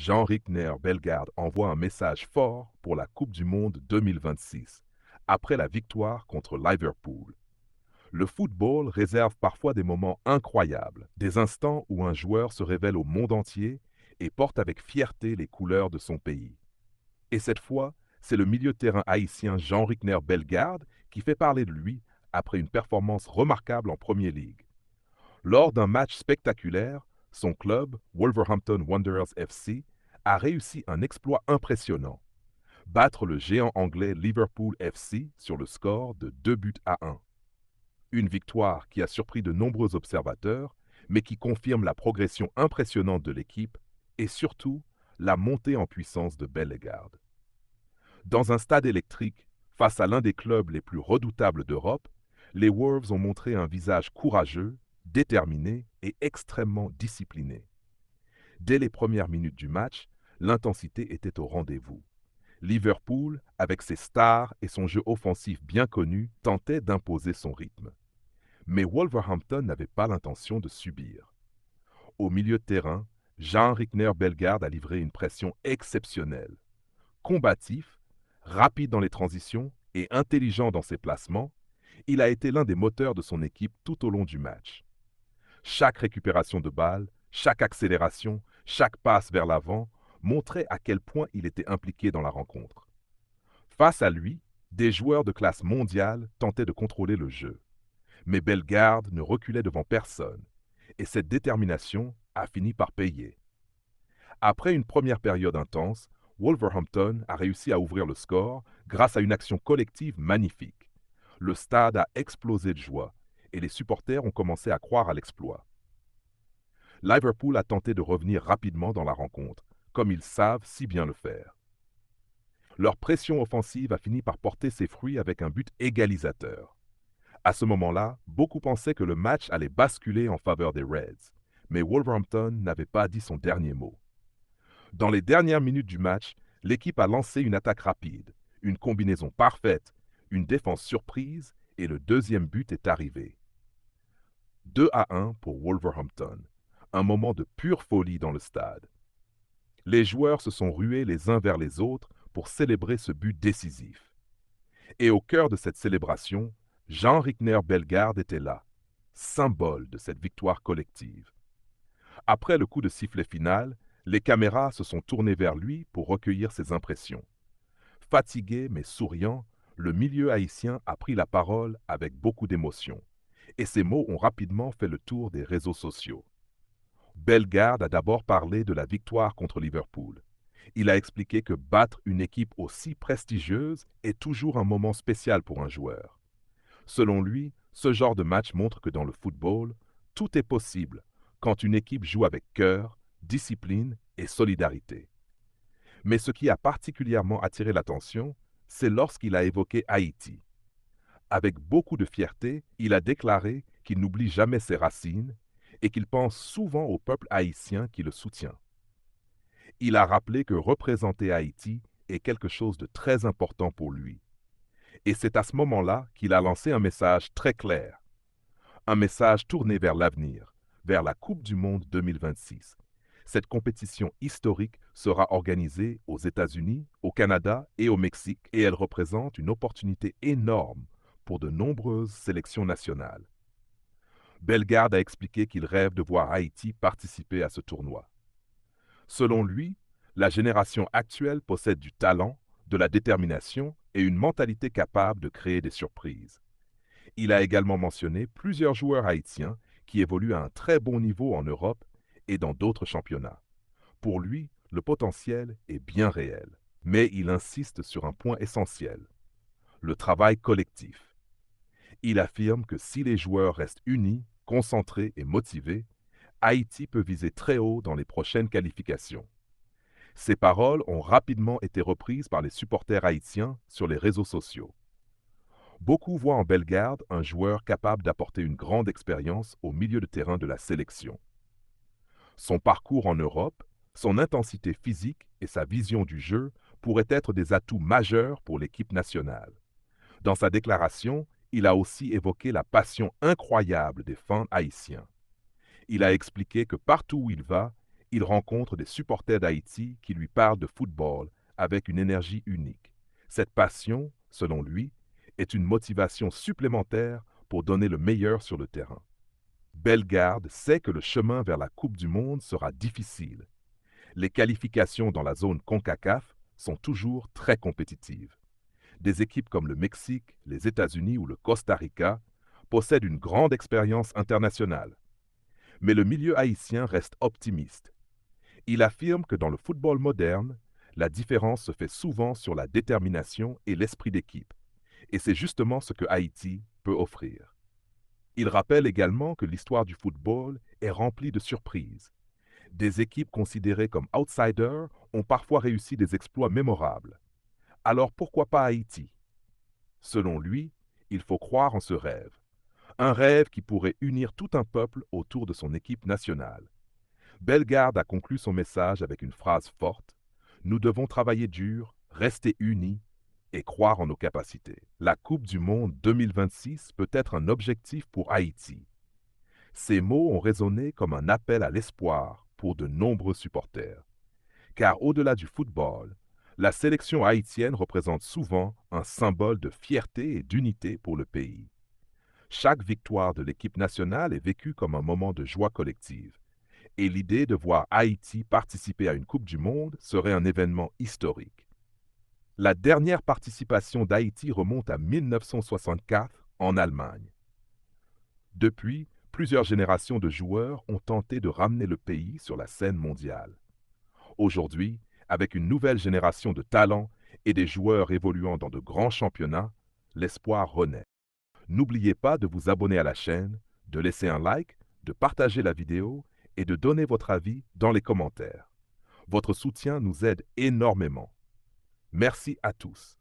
Jean-Rickner Bellegarde envoie un message fort pour la Coupe du Monde 2026, après la victoire contre Liverpool. Le football réserve parfois des moments incroyables, des instants où un joueur se révèle au monde entier et porte avec fierté les couleurs de son pays. Et cette fois, c'est le milieu de terrain haïtien Jean-Rickner Bellegarde qui fait parler de lui après une performance remarquable en Premier League. Lors d'un match spectaculaire, son club, Wolverhampton Wanderers FC, a réussi un exploit impressionnant: battre le géant anglais Liverpool FC sur le score de 2-1. Une victoire qui a surpris de nombreux observateurs, mais qui confirme la progression impressionnante de l'équipe et surtout la montée en puissance de Bellegarde. Dans un stade électrique, face à l'un des clubs les plus redoutables d'Europe, les Wolves ont montré un visage courageux, déterminé et extrêmement discipliné. Dès les premières minutes du match, l'intensité était au rendez-vous. Liverpool, avec ses stars et son jeu offensif bien connu, tentait d'imposer son rythme. Mais Wolverhampton n'avait pas l'intention de subir. Au milieu de terrain, Jean-Rickner Bellegarde a livré une pression exceptionnelle. Combatif, rapide dans les transitions et intelligent dans ses placements, il a été l'un des moteurs de son équipe tout au long du match. Chaque récupération de balle, chaque accélération, chaque passe vers l'avant montrait à quel point il était impliqué dans la rencontre. Face à lui, des joueurs de classe mondiale tentaient de contrôler le jeu. Mais Bellegarde ne reculait devant personne, et cette détermination a fini par payer. Après une première période intense, Wolverhampton a réussi à ouvrir le score grâce à une action collective magnifique. Le stade a explosé de joie et les supporters ont commencé à croire à l'exploit. Liverpool a tenté de revenir rapidement dans la rencontre, comme ils savent si bien le faire. Leur pression offensive a fini par porter ses fruits avec un but égalisateur. À ce moment-là, beaucoup pensaient que le match allait basculer en faveur des Reds, mais Wolverhampton n'avait pas dit son dernier mot. Dans les dernières minutes du match, l'équipe a lancé une attaque rapide, une combinaison parfaite, une défense surprise et le deuxième but est arrivé. 2-1 pour Wolverhampton, un moment de pure folie dans le stade. Les joueurs se sont rués les uns vers les autres pour célébrer ce but décisif. Et au cœur de cette célébration, Jean-Rickner Bellegarde était là, symbole de cette victoire collective. Après le coup de sifflet final, les caméras se sont tournées vers lui pour recueillir ses impressions. Fatigué mais souriant, le milieu haïtien a pris la parole avec beaucoup d'émotion, et ses mots ont rapidement fait le tour des réseaux sociaux. Bellegarde a d'abord parlé de la victoire contre Liverpool. Il a expliqué que battre une équipe aussi prestigieuse est toujours un moment spécial pour un joueur. Selon lui, ce genre de match montre que dans le football, tout est possible quand une équipe joue avec cœur, discipline et solidarité. Mais ce qui a particulièrement attiré l'attention, c'est lorsqu'il a évoqué Haïti. Avec beaucoup de fierté, il a déclaré qu'il n'oublie jamais ses racines et qu'il pense souvent au peuple haïtien qui le soutient. Il a rappelé que représenter Haïti est quelque chose de très important pour lui. Et c'est à ce moment-là qu'il a lancé un message très clair. Un message tourné vers l'avenir, vers la Coupe du Monde 2026. Cette compétition historique sera organisée aux États-Unis, au Canada et au Mexique et elle représente une opportunité énorme pour de nombreuses sélections nationales. Bellegarde a expliqué qu'il rêve de voir Haïti participer à ce tournoi. Selon lui, la génération actuelle possède du talent, de la détermination et une mentalité capable de créer des surprises. Il a également mentionné plusieurs joueurs haïtiens qui évoluent à un très bon niveau en Europe et dans d'autres championnats. Pour lui, le potentiel est bien réel, mais il insiste sur un point essentiel: le travail collectif. Il affirme que si les joueurs restent unis, concentrés et motivés, Haïti peut viser très haut dans les prochaines qualifications. Ces paroles ont rapidement été reprises par les supporters haïtiens sur les réseaux sociaux. Beaucoup voient en Bellegarde un joueur capable d'apporter une grande expérience au milieu de terrain de la sélection. Son parcours en Europe, son intensité physique et sa vision du jeu pourraient être des atouts majeurs pour l'équipe nationale. Dans sa déclaration, il a aussi évoqué la passion incroyable des fans haïtiens. Il a expliqué que partout où il va, Il rencontre des supporters d'Haïti qui lui parlent de football avec une énergie unique. Cette passion, selon lui, est une motivation supplémentaire pour donner le meilleur sur le terrain. Bellegarde sait que le chemin vers la Coupe du Monde sera difficile. Les qualifications dans la zone CONCACAF sont toujours très compétitives. Des équipes comme le Mexique, les États-Unis ou le Costa Rica possèdent une grande expérience internationale. Mais le milieu haïtien reste optimiste. Il affirme que dans le football moderne, la différence se fait souvent sur la détermination et l'esprit d'équipe. Et c'est justement ce que Haïti peut offrir. Il rappelle également que l'histoire du football est remplie de surprises. Des équipes considérées comme outsiders ont parfois réussi des exploits mémorables. Alors pourquoi pas Haïti? Selon lui, il faut croire en ce rêve. Un rêve qui pourrait unir tout un peuple autour de son équipe nationale. Bellegarde a conclu son message avec une phrase forte. Nous devons travailler dur, rester unis et croire en nos capacités. La Coupe du Monde 2026 peut être un objectif pour Haïti. Ces mots ont résonné comme un appel à l'espoir pour de nombreux supporters. Car au-delà du football, la sélection haïtienne représente souvent un symbole de fierté et d'unité pour le pays. Chaque victoire de l'équipe nationale est vécue comme un moment de joie collective. Et l'idée de voir Haïti participer à une Coupe du Monde serait un événement historique. La dernière participation d'Haïti remonte à 1964 en Allemagne. Depuis, plusieurs générations de joueurs ont tenté de ramener le pays sur la scène mondiale. Aujourd'hui, avec une nouvelle génération de talents et des joueurs évoluant dans de grands championnats, l'espoir renaît. N'oubliez pas de vous abonner à la chaîne, de laisser un like, de partager la vidéo et de donner votre avis dans les commentaires. Votre soutien nous aide énormément. Merci à tous.